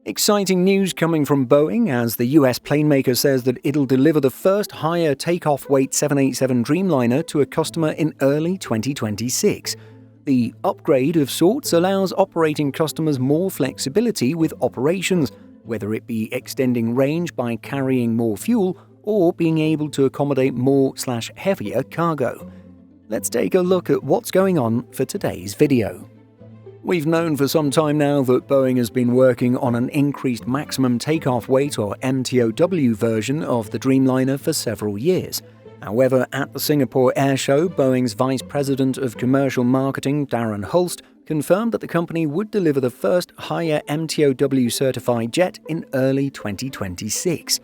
Exciting news coming from Boeing as the US planemaker says that it'll deliver the first higher takeoff weight 787 Dreamliner to a customer in early 2026. The upgrade of sorts allows operating customers more flexibility with operations, whether it be extending range by carrying more fuel or being able to accommodate more/heavier cargo. Let's take a look at what's going on for today's video. We've known for some time now that Boeing has been working on an increased maximum takeoff weight or MTOW version of the Dreamliner for several years. However, at the Singapore Air Show, Boeing's Vice President of Commercial Marketing, Darren Hulst, confirmed that the company would deliver the first higher MTOW certified jet in early 2026.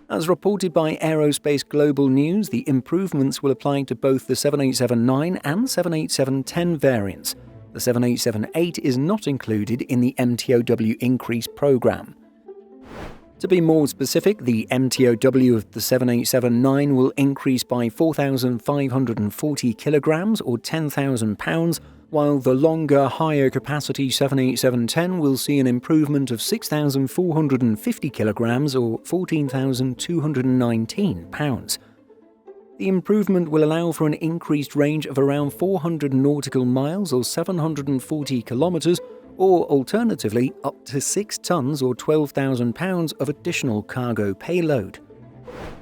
As reported by Aerospace Global News, the improvements will apply to both the 787-9 and 787-10 variants. The 787-8 is not included in the MTOW increase program. To be more specific, the MTOW of the 787-9 will increase by 4,540 kilograms or 10,000 pounds, while the longer, higher capacity 787-10 will see an improvement of 6,450 kilograms or 14,219 pounds. The improvement will allow for an increased range of around 400 nautical miles or 740 kilometers, or alternatively up to 6 tons or 12,000 pounds of additional cargo payload.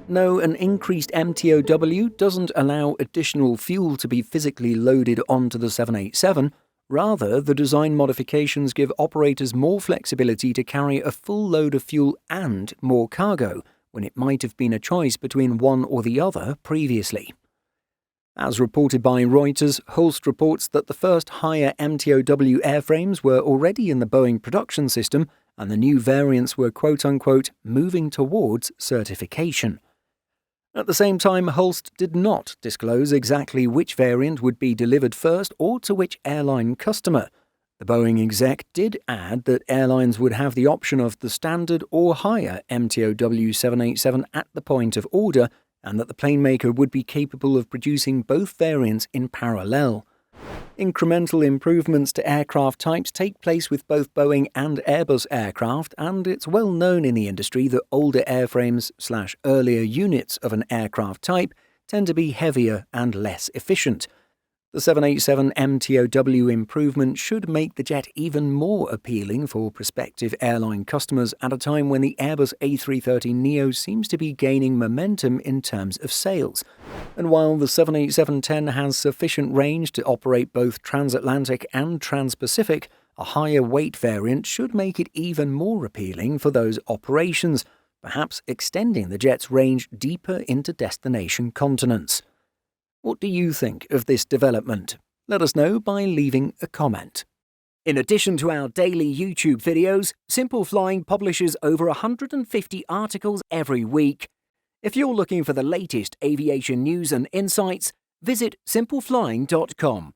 No, an increased MTOW doesn't allow additional fuel to be physically loaded onto the 787. Rather, the design modifications give operators more flexibility to carry a full load of fuel and more cargo, when it might have been a choice between one or the other previously. As reported by Reuters, Hulst reports that the first higher MTOW airframes were already in the Boeing production system and the new variants were quote-unquote moving towards certification. At the same time, Hulst did not disclose exactly which variant would be delivered first or to which airline customer. The Boeing exec did add that airlines would have the option of the standard or higher MTOW 787 at the point of order, and that the planemaker would be capable of producing both variants in parallel. Incremental improvements to aircraft types take place with both Boeing and Airbus aircraft, and it's well known in the industry that older airframes/earlier units of an aircraft type tend to be heavier and less efficient. The 787 MTOW improvement should make the jet even more appealing for prospective airline customers at a time when the Airbus A330neo seems to be gaining momentum in terms of sales. And while the 787-10 has sufficient range to operate both transatlantic and trans-Pacific, a higher weight variant should make it even more appealing for those operations, perhaps extending the jet's range deeper into destination continents. What do you think of this development? Let us know by leaving a comment. In addition to our daily YouTube videos, Simple Flying publishes over 150 articles every week. If you're looking for the latest aviation news and insights, visit simpleflying.com.